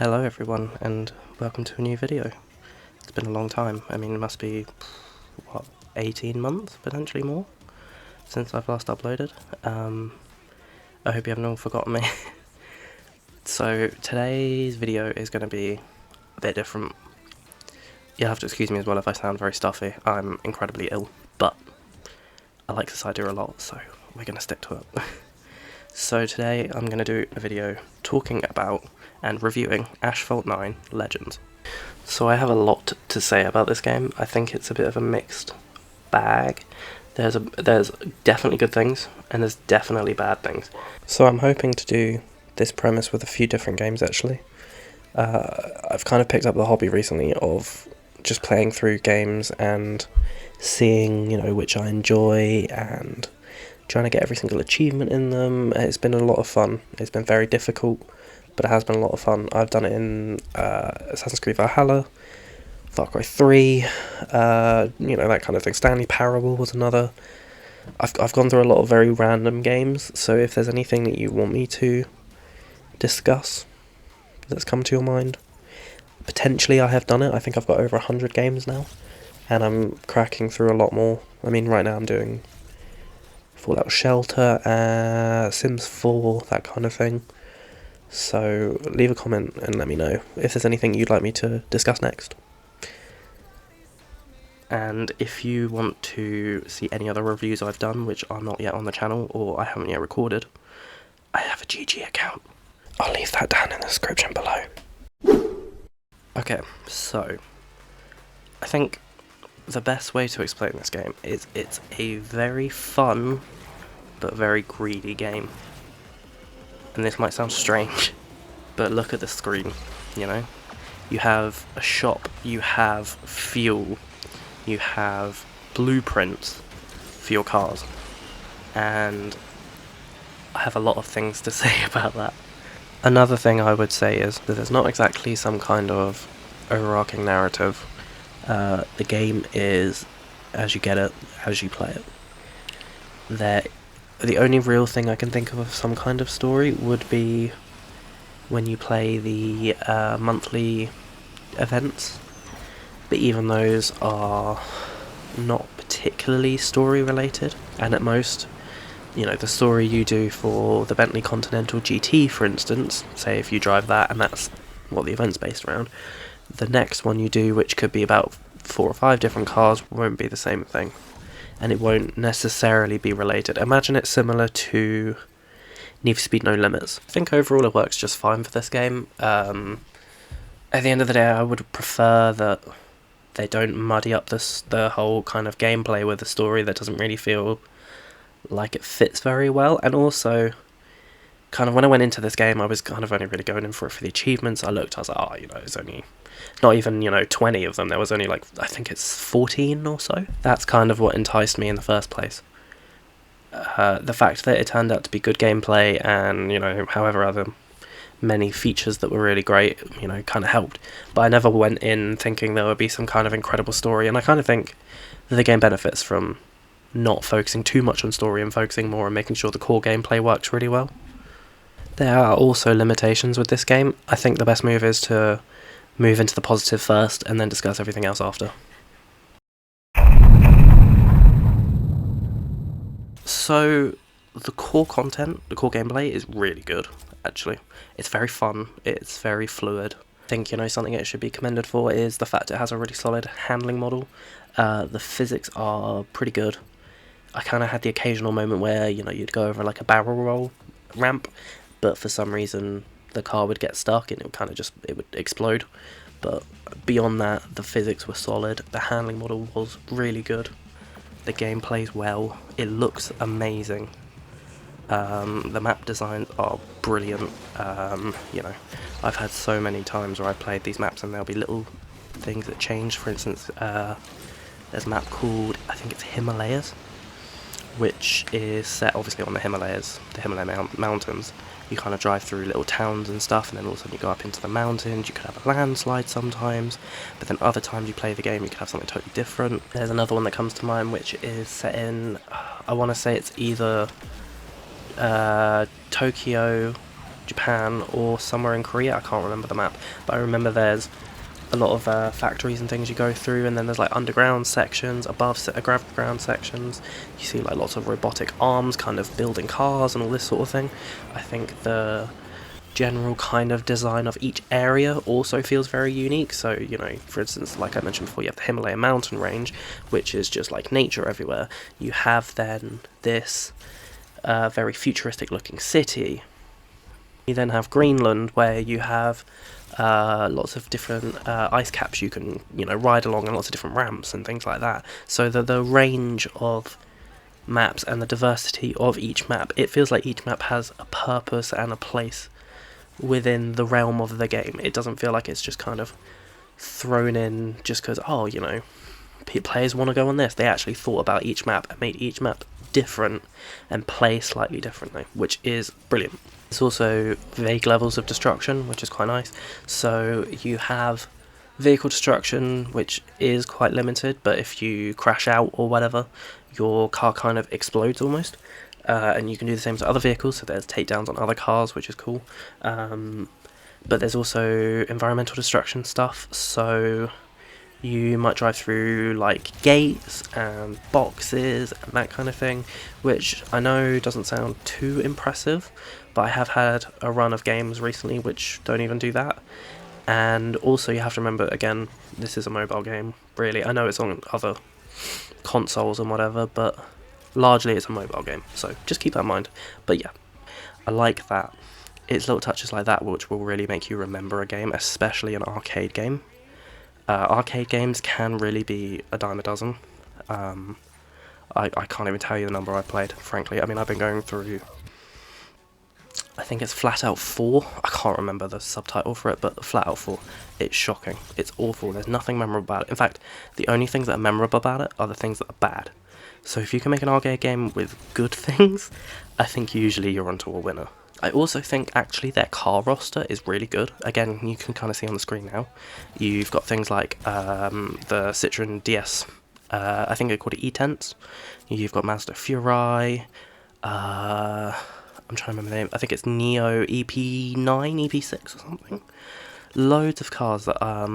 Hello everyone, and welcome to a new video. It's been a long time. I mean, it must be, what, 18 months, potentially more, since I've last uploaded. I hope you haven't all forgotten me. So, today's video is going to be a bit different. You'll have to excuse me as well if I sound very stuffy. I'm incredibly ill, but I like this idea a lot, so we're going to stick to it. So today I'm going to do a video talking about and reviewing Asphalt 9 Legends. So I have a lot to say about this game. I think it's a bit of a mixed bag. There's definitely good things and there's definitely bad things. So I'm hoping to do this premise with a few different games actually. I've kind of picked up the hobby recently of just playing through games and seeing, which I enjoy and trying to get every single achievement in them. It's been a lot of fun. It's been very difficult, but it has been a lot of fun. I've done it in Assassin's Creed Valhalla, Far Cry 3, that kind of thing. Stanley Parable was another. I've gone through a lot of very random games, so if there's anything that you want me to discuss that's come to your mind, potentially I have done it. I think I've got over 100 games now, and I'm cracking through a lot more. I mean, right now I'm doing Fallout Shelter, Sims 4, that kind of thing. So leave a comment and let me know if there's anything you'd like me to discuss next. And if you want to see any other reviews I've done which are not yet on the channel or I haven't yet recorded, I have a GG account. I'll leave that down in the description below. Okay, so I think the best way to explain this game is it's a very fun but very greedy game. And this might sound strange, but look at the screen, You have a shop, you have fuel, you have blueprints for your cars, and I have a lot of things to say about that. Another thing I would say is that there's not exactly some kind of overarching narrative. The game is as you get it, as you play it. The only real thing I can think of some kind of story would be when you play the monthly events, but even those are not particularly story related, and at most, the story you do for the Bentley Continental GT, for instance, say if you drive that and that's what the event's based around, the next one you do, which could be about 4 or 5 different cars, won't be the same thing, and it won't necessarily be related. Imagine it's similar to Need for Speed No Limits. I think overall it works just fine for this game. At the end of the day, I would prefer that they don't muddy up the whole kind of gameplay with a story that doesn't really feel like it fits very well. And also, kind of when I went into this game, I was kind of only really going in for it for the achievements. I was like, it's only not even 20 of them. There was only I think it's 14 or so. That's kind of what enticed me in the first place. The fact that it turned out to be good gameplay and however other many features that were really great, kind of helped. But I never went in thinking there would be some kind of incredible story, and I kind of think that the game benefits from not focusing too much on story and focusing more on making sure the core gameplay works really well. There are also limitations with this game. I think the best move is to move into the positive first and then discuss everything else after. So the core content, the core gameplay is really good, actually. It's very fun, it's very fluid. I think, something it should be commended for is the fact it has a really solid handling model. The physics are pretty good. I kind of had the occasional moment where, you'd go over a barrel roll ramp, but for some reason the car would get stuck and it would explode. But beyond that, the physics were solid, the handling model was really good, the game plays well, it looks amazing, the map designs are brilliant. I've had so many times where I've played these maps and there'll be little things that change. For instance, there's a map called, I think it's Himalayas, which is set obviously on the Himalaya mountains. You kind of drive through little towns and stuff, and then all of a sudden you go up into the mountains. You could have a landslide sometimes, but then other times you play the game you could have something totally different. There's another one that comes to mind which is set in, I want to say it's either Tokyo, Japan or somewhere in Korea. I can't remember the map, but I remember there's a lot of factories and things you go through, and then there's like underground sections, above ground sections. You see like lots of robotic arms kind of building cars and all this sort of thing. I think the general kind of design of each area also feels very unique. So, you know, for instance, like I mentioned before, you have the Himalayan mountain range, which is just like nature everywhere. You have then this very futuristic looking city. You then have Greenland, where you have lots of different ice caps you can, you know, ride along, and lots of different ramps and things like that. So the range of maps and the diversity of each map, it feels like each map has a purpose and a place within the realm of the game. It doesn't feel like it's just kind of thrown in just because, oh, you know, players want to go on this. They actually thought about each map and made each map different and play slightly differently, which is brilliant. There's also vague levels of destruction, which is quite nice. So you have vehicle destruction, which is quite limited, but if you crash out or whatever, your car kind of explodes almost. And you can do the same to other vehicles, so there's takedowns on other cars, which is cool. But there's also environmental destruction stuff, so you might drive through like gates and boxes and that kind of thing, which I know doesn't sound too impressive, but I have had a run of games recently which don't even do that. And also you have to remember, again, this is a mobile game, really. I know it's on other consoles and whatever, but largely it's a mobile game, so just keep that in mind. But yeah, I like that. It's little touches like that which will really make you remember a game, especially an arcade game. Arcade games can really be a dime a dozen. I can't even tell you the number I've played, frankly. I mean, I've been going through, I think it's Flat Out 4. I can't remember the subtitle for it, but Flat Out 4. It's shocking. It's awful. There's nothing memorable about it. In fact, the only things that are memorable about it are the things that are bad. So if you can make an arcade game with good things, I think usually you're onto a winner. I also think actually their car roster is really good. Again, you can kind of see on the screen now. You've got things like the Citroen DS, I think they're called it E-Tents. You've got Mazda Furai, I'm trying to remember the name, I think it's Neo EP9, EP6 or something. Loads of cars that, I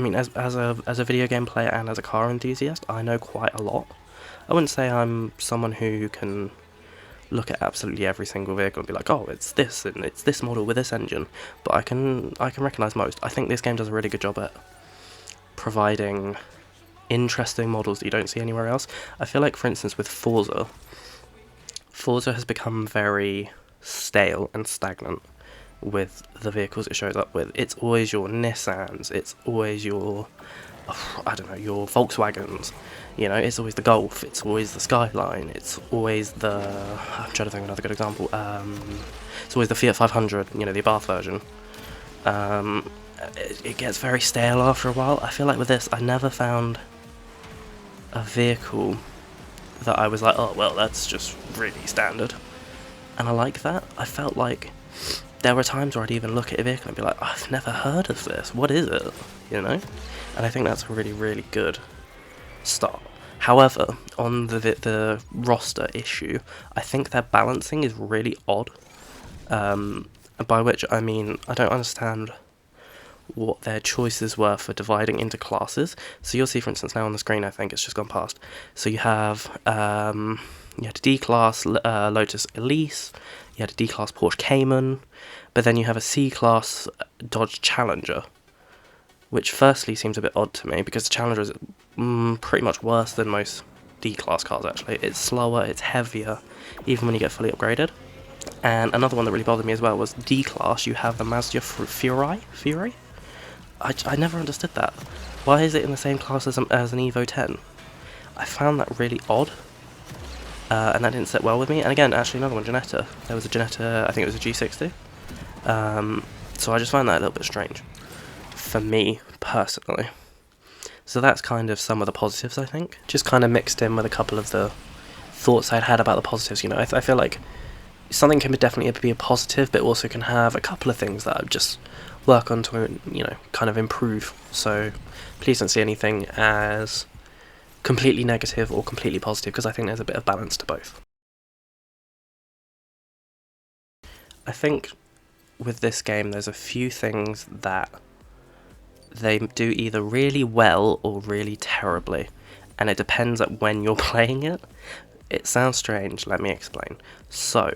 mean, as a video game player and as a car enthusiast, I know quite a lot. I wouldn't say I'm someone who can look at absolutely every single vehicle and be like, oh, it's this and it's this model with this engine, but I can recognise most. I think this game does a really good job at providing interesting models that you don't see anywhere else. I feel like, for instance, with Forza has become very stale and stagnant with the vehicles it shows up with. It's always your Nissans, it's always your, I don't know, your Volkswagens, you know, it's always the Golf, it's always the Skyline, it's always the, I'm trying to think of another good example, it's always the Fiat 500, you know, the Abarth version. It gets very stale after a while. I feel like with this, I never found a vehicle that I was like, oh, well, that's just really standard. And I like that. I felt like there were times where I'd even look at a vehicle and be like, I've never heard of this, what is it, you know? And I think that's a really, really good start. However, on the roster issue, I think their balancing is really odd. By which I mean, I don't understand what their choices were for dividing into classes. So you'll see, for instance, now on the screen, I think it's just gone past. So you have you had a D-Class Lotus Elise, you had a D-Class Porsche Cayman, but then you have a C-Class Dodge Challenger, which firstly seems a bit odd to me, because the Challenger is pretty much worse than most D-Class cars, actually. It's slower, it's heavier, even when you get fully upgraded. And another one that really bothered me as well was D-Class, you have the Mazda Furai? I never understood that. Why is it in the same class as an Evo 10? I found that really odd, and that didn't sit well with me. And again, actually another one, Jannetta. There was a Jannetta, I think it was a G60. So I just found that a little bit strange, for me, personally. So that's kind of some of the positives, I think. Just kind of mixed in with a couple of the thoughts I'd had about the positives, you know. I feel like something can definitely be a positive, but also can have a couple of things that I just work on to, you know, kind of improve. So please don't see anything as completely negative or completely positive, because I think there's a bit of balance to both. I think with this game, there's a few things that they do either really well or really terribly, and it depends on when you're playing it. It sounds strange, let me explain. So,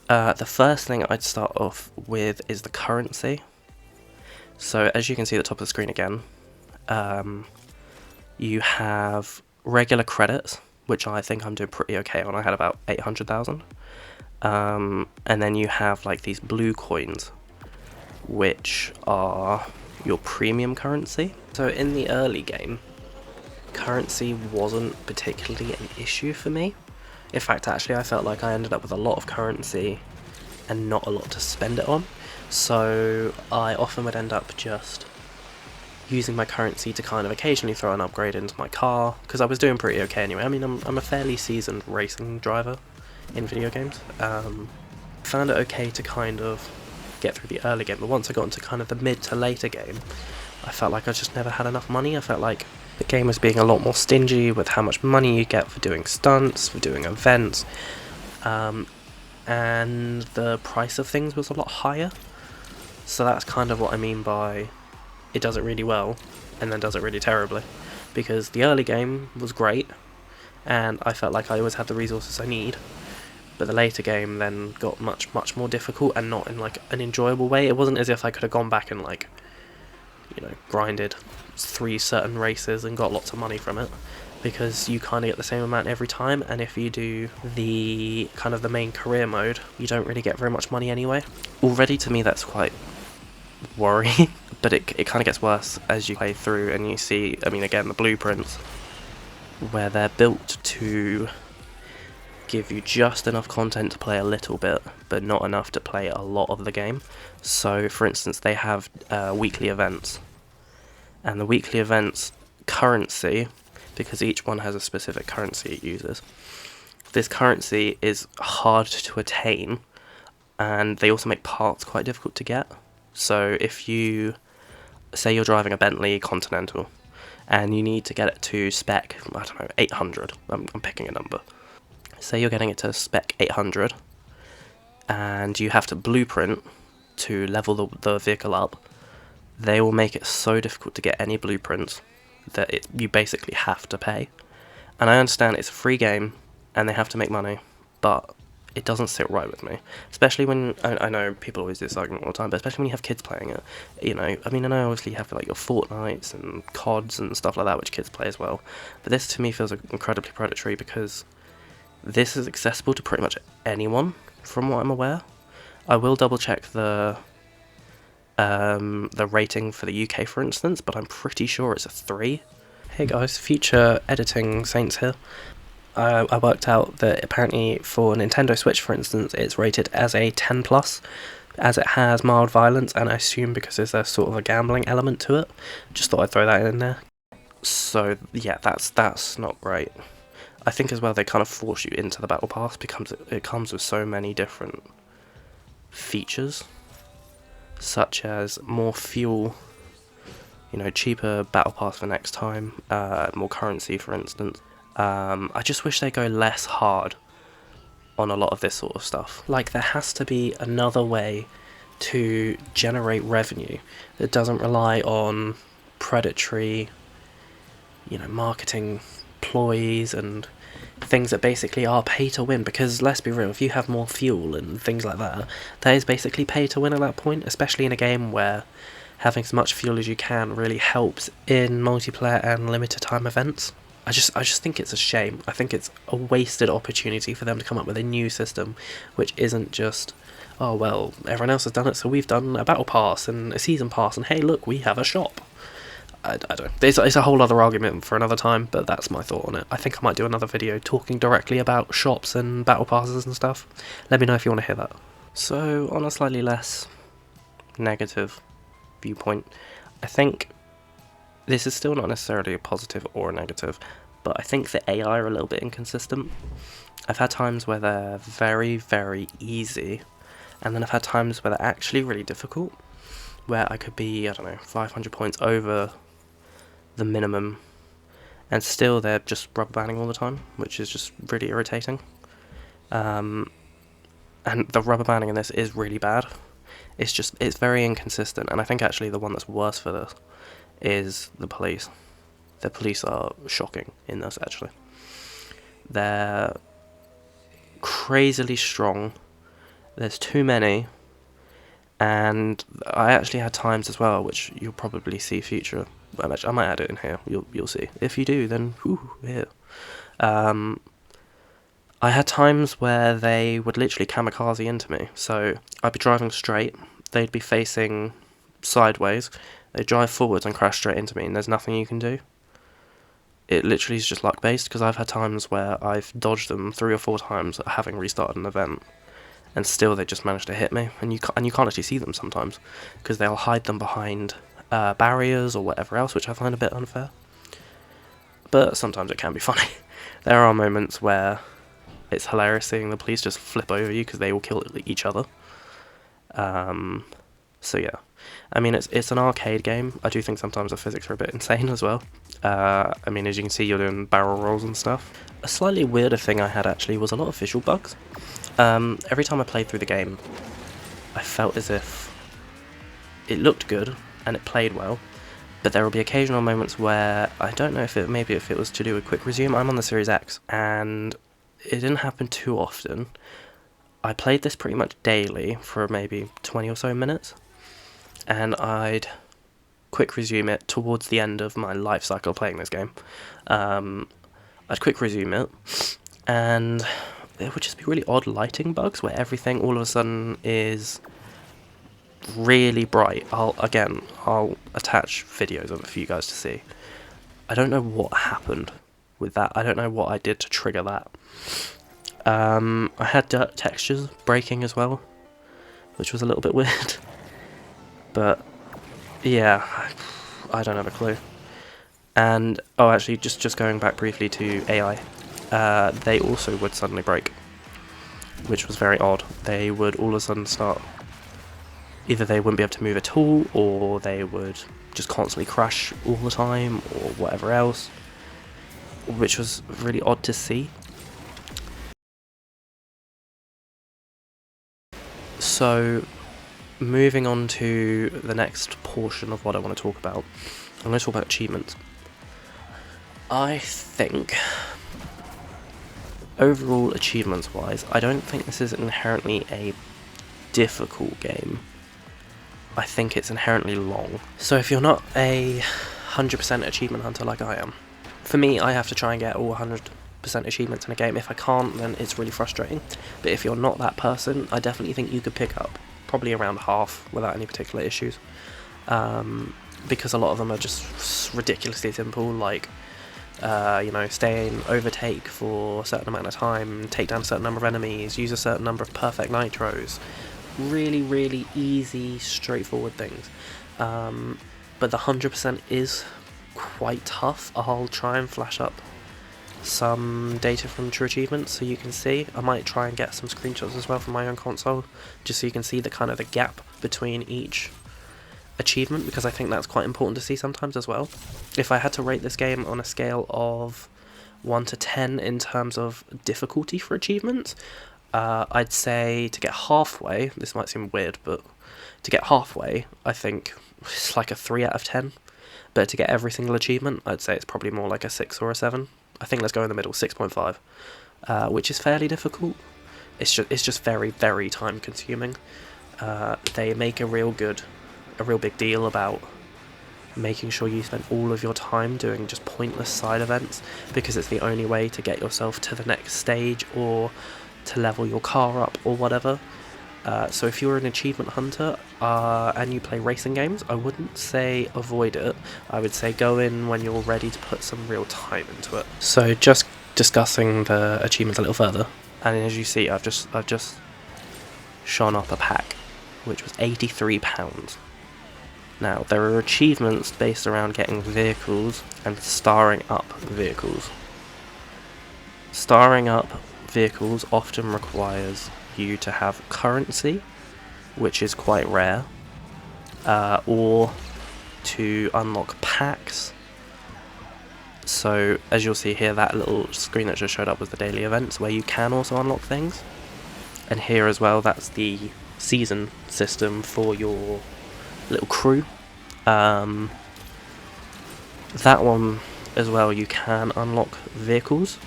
the first thing I'd start off with is the currency. So, as you can see at the top of the screen again, you have regular credits, which I think I'm doing pretty okay on. I had about 800,000. And then you have like these blue coins, which are your premium currency. So in the early game, currency wasn't particularly an issue for me. In fact, actually, I felt like I ended up with a lot of currency and not a lot to spend it on. So I often would end up just using my currency to kind of occasionally throw an upgrade into my car, because I was doing pretty okay anyway. I mean, I'm a fairly seasoned racing driver in video games. Found it okay to kind of get through the early game, but once I got into kind of the mid to later game, I felt like I just never had enough money. I felt like the game was being a lot more stingy with how much money you get for doing stunts, for doing events, and the price of things was a lot higher. So that's kind of what I mean by it does it really well and then does it really terribly, because the early game was great and I felt like I always had the resources I need, but the later game then got much more difficult, and not in like an enjoyable way. It wasn't as if I could have gone back and like, you know, grinded 3 certain races and got lots of money from it, because you kind of get the same amount every time, and if you do the kind of the main career mode, you don't really get very much money anyway. Already to me that's quite worrying, but it kind of gets worse as you play through and you see, I mean, again, the blueprints, where they're built to give you just enough content to play a little bit, but not enough to play a lot of the game. So for instance, they have weekly events, and the weekly events currency, because each one has a specific currency it uses, this currency is hard to attain, and they also make parts quite difficult to get. So if you say you're driving a Bentley Continental and you need to get it to spec, I don't know, 800, I'm picking a number. Say you're getting it to spec 800 and you have to blueprint to level the vehicle up, they will make it so difficult to get any blueprints that you basically have to pay. And I understand it's a free game and they have to make money, but it doesn't sit right with me. Especially when, I know people always do this argument all the time, but especially when you have kids playing it. You know, I mean, I know obviously you have like your Fortnites and CODs and stuff like that, which kids play as well. But this to me feels incredibly predatory, because this is accessible to pretty much anyone, from what I'm aware. I will double check the rating for the UK, for instance, but I'm pretty sure it's a 3. Hey guys, future editing saints here. I worked out that apparently for Nintendo Switch, for instance, it's rated as a 10+, as it has mild violence, and I assume because there's a sort of a gambling element to it. Just thought I'd throw that in there. So yeah, that's not great. I think as well they kind of force you into the Battle Pass because it comes with so many different features, such as more fuel, you know, cheaper Battle Pass for next time, more currency, for instance. I just wish they go less hard on a lot of this sort of stuff. Like, there has to be another way to generate revenue that doesn't rely on predatory, you know, marketing ploys and things that basically are pay to win. Because let's be real, if you have more fuel and things like that, that is basically pay to win at that point, especially in a game where having as much fuel as you can really helps in multiplayer and limited time events. I just think it's a shame. I think it's a wasted opportunity for them to come up with a new system which isn't just, oh well, everyone else has done it, so we've done a battle pass and a season pass, and hey look, we have a shop. I don't. It's a whole other argument for another time, but that's my thought on it. I think I might do another video talking directly about shops and battle passes and stuff. Let me know if you want to hear that. So, on a slightly less negative viewpoint, I think this is still not necessarily a positive or a negative, but I think the AI are a little bit inconsistent. I've had times where they're very, very easy, and then I've had times where they're actually really difficult, where I could be, I don't know, 500 points over the minimum, and still they're just rubber banding all the time, which is just really irritating. And the rubber banding in this is really bad. it's very inconsistent, and I think actually the one that's worse for this is the police. The police are shocking in this, actually. They're crazily strong. There's too many, and I actually had times as well, which you'll probably see future. I might add it in here. You'll see. If you do, then here. I had times where they would literally kamikaze into me. So I'd be driving straight, they'd be facing sideways, they'd drive forwards and crash straight into me, and there's nothing you can do. It literally is just luck based, because I've had times where I've dodged them 3 or 4 times having restarted an event, and still they just manage to hit me, and you can't actually see them sometimes, because they'll hide them behind barriers or whatever else, which I find a bit unfair. But sometimes it can be funny. There are moments where it's hilarious seeing the police just flip over you because they all kill each other. So yeah, I mean it's an arcade game. I do think sometimes the physics are a bit insane as well. I mean, as you can see, you're doing barrel rolls and stuff. A slightly weirder thing I had actually was a lot of visual bugs. Every time I played through the game, I felt as if it looked good and it played well, but there will be occasional moments where I don't know if it was to do with quick resume. I'm on the Series X, and it didn't happen too often. I played this pretty much daily for maybe 20 or so minutes, and I'd quick resume it towards the end of my life cycle playing this game. I'd quick resume it, and there would just be really odd lighting bugs where everything all of a sudden is really bright. I'll attach videos of it for you guys to see. I don't know what happened with that. I don't know what I did to trigger that. I had dirt textures breaking as well, which was a little bit weird. But yeah, I don't have a clue. And actually, just going back briefly to AI, they also would suddenly break, which was very odd. They would all of a sudden start. Either they wouldn't be able to move at all, or they would just constantly crash all the time, or whatever else, which was really odd to see. So, moving on to the next portion of what I want to talk about, I'm going to talk about achievements. I think, overall achievements-wise, I don't think this is inherently a difficult game. I think it's inherently long. So if you're not a 100% achievement hunter like I am, for me, I have to try and get all 100% achievements in a game. If I can't, then it's really frustrating. But if you're not that person, I definitely think you could pick up probably around half without any particular issues. Because a lot of them are just ridiculously simple, like stay in overtake for a certain amount of time, take down a certain number of enemies, use a certain number of perfect nitros. Really, really easy, straightforward things. But the 100% is quite tough. I'll try and flash up some data from True Achievements so you can see. I might try and get some screenshots as well from my own console, just so you can see the gap between each achievement, because I think that's quite important to see sometimes as well. If I had to rate this game on a scale of 1 to 10 in terms of difficulty for achievements, I'd say to get halfway, this might seem weird, but to get halfway, I think it's like a 3 out of 10. But to get every single achievement, I'd say it's probably more like a 6 or a 7. I think let's go in the middle, 6.5, which is fairly difficult. It's just very, very time consuming. They make a real big deal about making sure you spend all of your time doing just pointless side events, because it's the only way to get yourself to the next stage or to level your car up or whatever. So if you're an achievement hunter and you play racing games, I wouldn't say avoid it. I would say go in when you're ready to put some real time into it. So just discussing the achievements a little further, and as you see, I've just shone up a pack, which was £83. Now, there are achievements based around getting vehicles and starring up vehicles. Starring up vehicles often requires you to have currency, which is quite rare, or to unlock packs. So, as you'll see here, that little screen that just showed up was the daily events, where you can also unlock things. And here as well, that's the season system for your little crew. That one as well, you can unlock vehicles.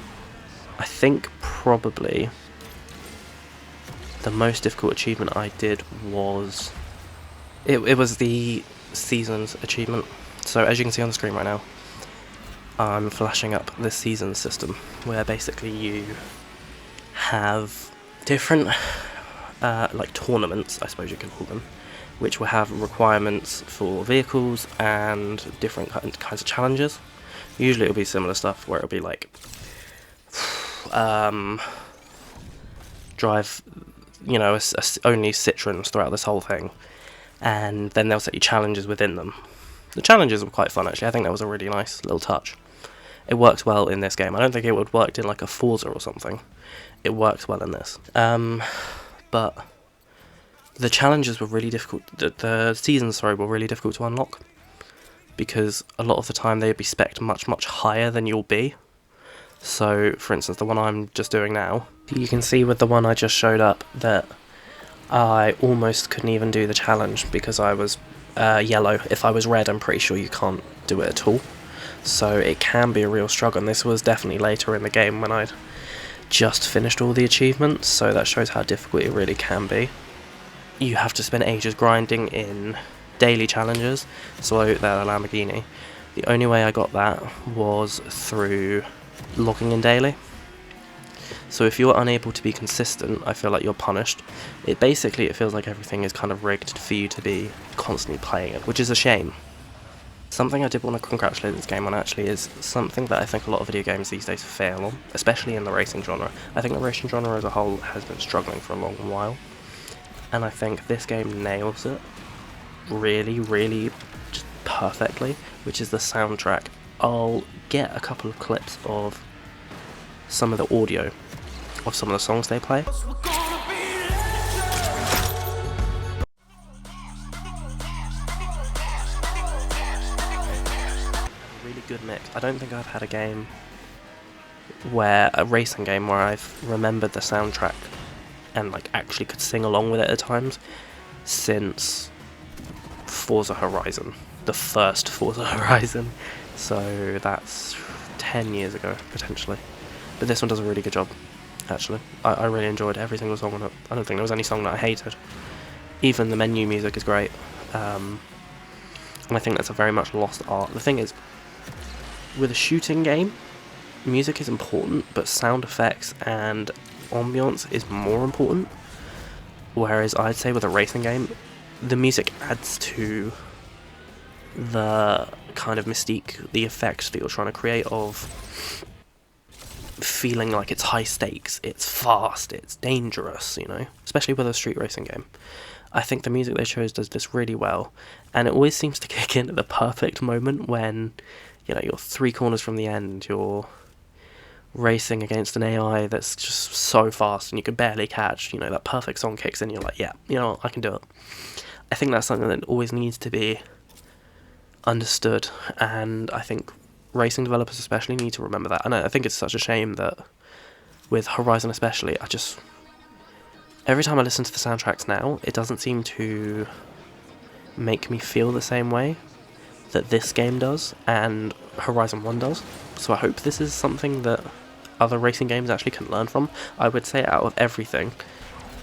I think probably the most difficult achievement I did was it was the seasons achievement. So as you can see on the screen right now, I'm flashing up this season system where basically you have different like tournaments, I suppose you can call them, which will have requirements for vehicles and different kinds of challenges. Usually it'll be similar stuff where it'll be like drive, you know, only Citroens throughout this whole thing, and then they'll set you challenges within them. The challenges were quite fun actually. I think that was a really nice little touch. It worked well in this game. I don't think it would have worked in like a Forza or something. It works well in this. But the challenges were really difficult. The seasons, sorry, were really difficult to unlock, because a lot of the time they'd be spec'd much, much higher than you'll be. So, for instance, the one I'm just doing now, you can see with the one I just showed up that I almost couldn't even do the challenge because I was yellow. If I was red, I'm pretty sure you can't do it at all. So it can be a real struggle, and this was definitely later in the game when I'd just finished all the achievements, so that shows how difficult it really can be. You have to spend ages grinding in daily challenges, so that Lamborghini. The only way I got that was through logging in daily. So if you're unable to be consistent, I feel like you're punished. It feels like everything is kind of rigged for you to be constantly playing it, which is a shame. Something I did want to congratulate this game on actually is something that I think a lot of video games these days fail on, especially in the racing genre. I think the racing genre as a whole has been struggling for a long while, and I think this game nails it really, really just perfectly, which is the soundtrack. I'll get a couple of clips of some of the audio of some of the songs they play. Good mix. I don't think I've had a racing game where I've remembered the soundtrack and like actually could sing along with it at times since Forza Horizon, the first Forza Horizon. So that's 10 years ago potentially, but this one does a really good job actually. I really enjoyed every single song on it. I don't think there was any song that I hated. Even the menu music is great, and I think that's a very much lost art. The thing is, with a shooting game, music is important, but sound effects and ambience is more important. Whereas I'd say with a racing game, the music adds to the kind of mystique, the effect that you're trying to create of feeling like it's high stakes, it's fast, it's dangerous, you know? Especially with a street racing game. I think the music they chose does this really well, and it always seems to kick in at the perfect moment when, you know, you're 3 corners from the end, you're racing against an AI that's just so fast and you can barely catch, you know, that perfect song kicks in, you're like, yeah, you know, I can do it. I think that's something that always needs to be understood, and I think racing developers especially need to remember that. And I think it's such a shame that with Horizon especially, every time I listen to the soundtracks now, it doesn't seem to make me feel the same way that this game does and Horizon 1 does. So I hope this is something that other racing games actually can learn from. I would say out of everything,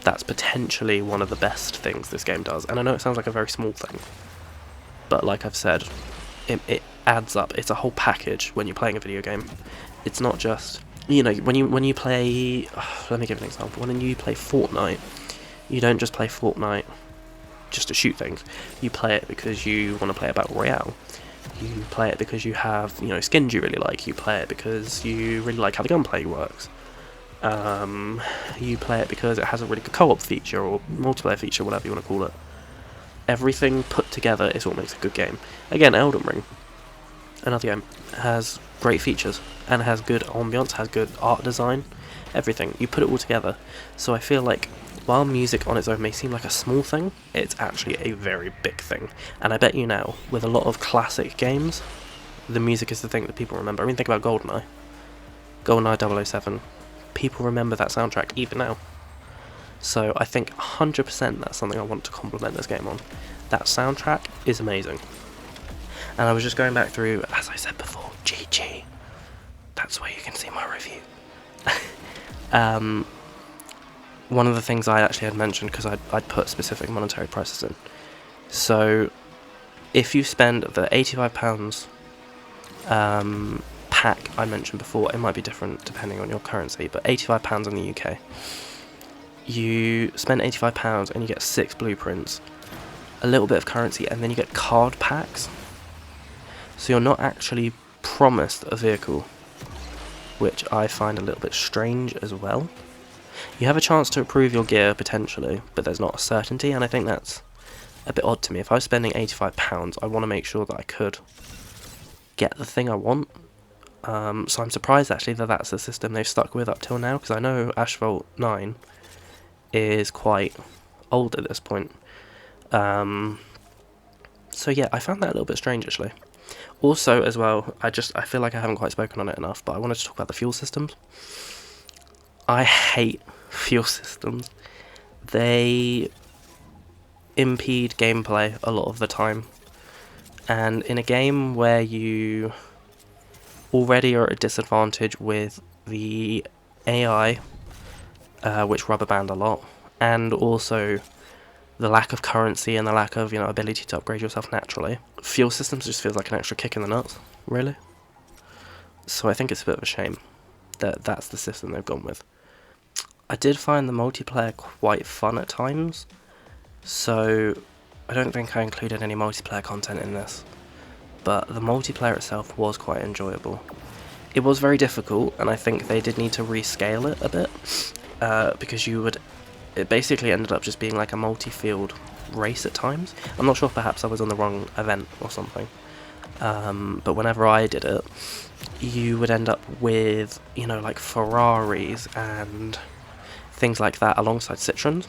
that's potentially one of the best things this game does. And I know it sounds like a very small thing, but like I've said, it adds up. It's a whole package when you're playing a video game. It's not just, you know, when you play, let me give an example. When you play Fortnite, you don't just play Fortnite just to shoot things. You play it because you want to play a battle royale. You play it because you have, you know, skins you really like. You play it because you really like how the gunplay works. You play it because it has a really good co-op feature or multiplayer feature, whatever you want to call it. Everything put together is what makes a good game. Again, Elden Ring, another game, has great features and has good ambience, has good art design, everything. You put it all together. So I feel like while music on its own may seem like a small thing, it's actually a very big thing. And I bet you now, with a lot of classic games, the music is the thing that people remember. I mean, think about GoldenEye 007. People remember that soundtrack even now. So I think 100% that's something I want to compliment this game on. That soundtrack is amazing. And I was just going back through, as I said before, GG. That's where you can see my review. One of the things I actually had mentioned, because I'd put specific monetary prices in. So if you spend the £85 pack I mentioned before, it might be different depending on your currency, but £85 in the UK. You spend £85 and you get 6 blueprints, a little bit of currency, and then you get card packs. So you're not actually promised a vehicle, which I find a little bit strange as well. You have a chance to improve your gear potentially, but there's not a certainty, and I think that's a bit odd to me. If I was spending £85, I want to make sure that I could get the thing I want. So I'm surprised actually that that's the system they've stuck with up till now, because I know Asphalt 9 is quite old at this point. So yeah, I found that a little bit strange actually. Also as well, I feel like I haven't quite spoken on it enough, but I wanted to talk about the fuel systems. I hate fuel systems. They impede gameplay a lot of the time. And in a game where you already are at a disadvantage with the AI, which rubber band a lot, and also the lack of currency and the lack of, ability to upgrade yourself naturally, fuel systems just feels like an extra kick in the nuts, really. So I think it's a bit of a shame that that's the system they've gone with. I did find the multiplayer quite fun at times, so I don't think I included any multiplayer content in this, but the multiplayer itself was quite enjoyable. It was very difficult, and I think they did need to rescale it a bit, because it basically ended up just being like a multi-field race at times. I'm not sure if perhaps I was on the wrong event or something, but whenever I did it, you would end up with, like Ferraris and things like that alongside Citroens,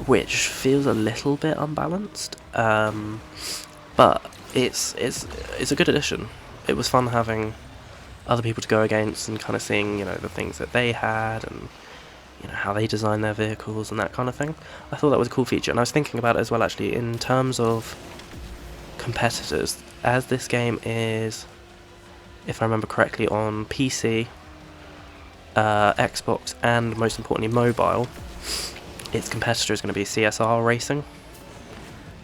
which feels a little bit unbalanced, but it's a good addition. It was fun having other people to go against and kind of seeing, the things that they had and how they design their vehicles and that kind of thing. I thought that was a cool feature, and I was thinking about it as well actually in terms of competitors, as this game is, if I remember correctly, on PC, Xbox, and most importantly mobile. Its competitor is going to be CSR Racing.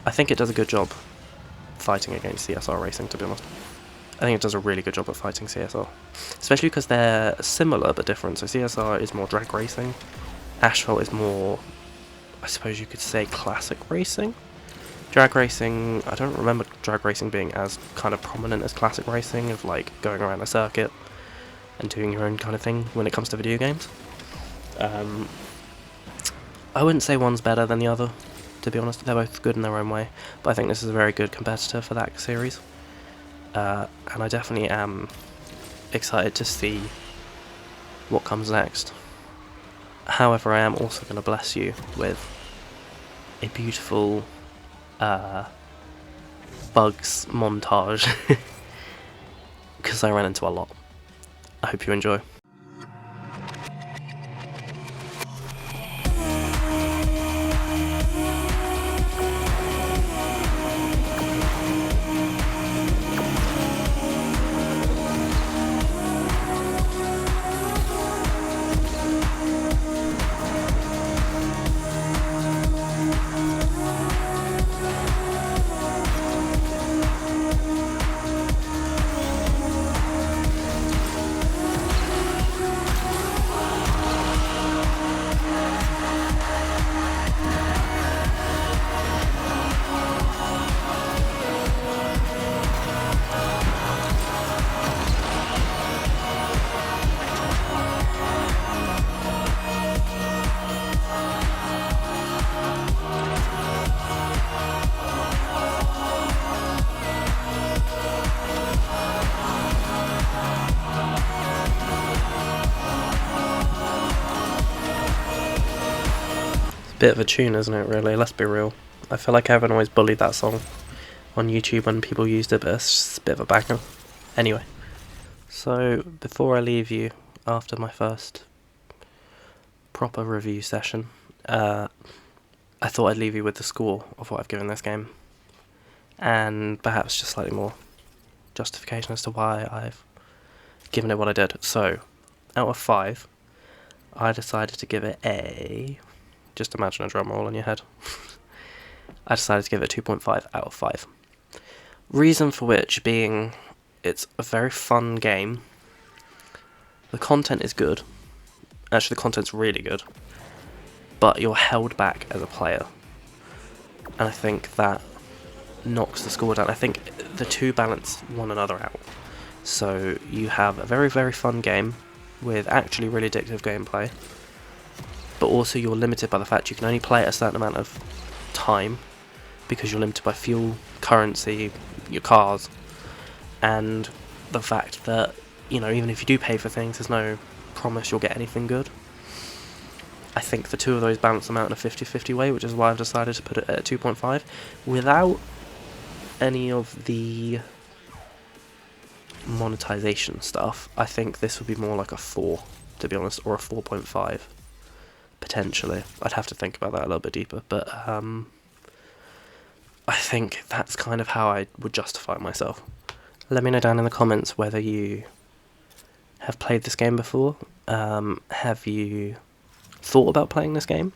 I think it does a good job fighting against CSR Racing, to be honest. I think it does a really good job of fighting CSR, especially because they're similar but different. So CSR is more drag racing, Asphalt is more, I suppose you could say, classic racing. Drag racing, I don't remember drag racing being as kind of prominent as classic racing, of like going around a circuit and doing your own kind of thing when it comes to video games. I wouldn't say one's better than the other, to be honest. They're both good in their own way, but I think this is a very good competitor for that series. And I definitely am excited to see what comes next. However, I am also going to bless you with a beautiful bugs montage, because I ran into a lot. I hope you enjoy. Bit of a tune, isn't it, really? Let's be real. I feel like everyone always bullied that song on YouTube when people used it, but it's just a bit of a banger. Anyway, so before I leave you, after my first proper review session. I thought I'd leave you with the score of what I've given this game, and perhaps just slightly more justification as to why I've given it what I did. So, out of 5, I decided to give it a... just imagine a drum roll in your head. I decided to give it a 2.5 out of 5. Reason for which being, it's a very fun game. The content is good. Actually, the content's really good. But you're held back as a player. And I think that knocks the score down. I think the two balance one another out. So you have a very, very fun game with actually really addictive gameplay. But also you're limited by the fact you can only play it a certain amount of time, because you're limited by fuel, currency, your cars, and the fact that, you know, even if you do pay for things, there's no promise you'll get anything good. I think the two of those balance them out in a 50-50 way, which is why I've decided to put it at 2.5. Without any of the monetization stuff, I think this would be more like a 4, to be honest, or a 4.5, potentially. I'd have to think about that a little bit deeper, but I think that's kind of how I would justify myself. Let me know down in the comments whether you have played this game before. Have you thought about playing this game,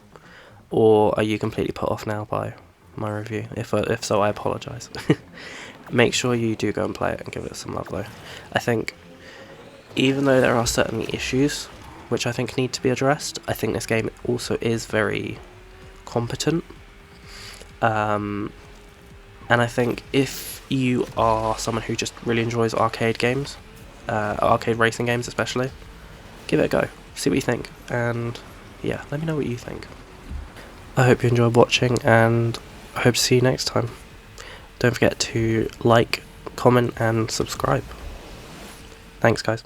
or are you completely put off now by my review? If so, I apologise. Make sure you do go and play it and give it some love though. I think, even though there are certainly issues which I think need to be addressed, I think this game also is very competent. And I think if you are someone who just really enjoys arcade games, arcade racing games especially, give it a go, see what you think, and yeah, let me know what you think. I hope you enjoyed watching, and I hope to see you next time. Don't forget to like, comment and subscribe. Thanks guys.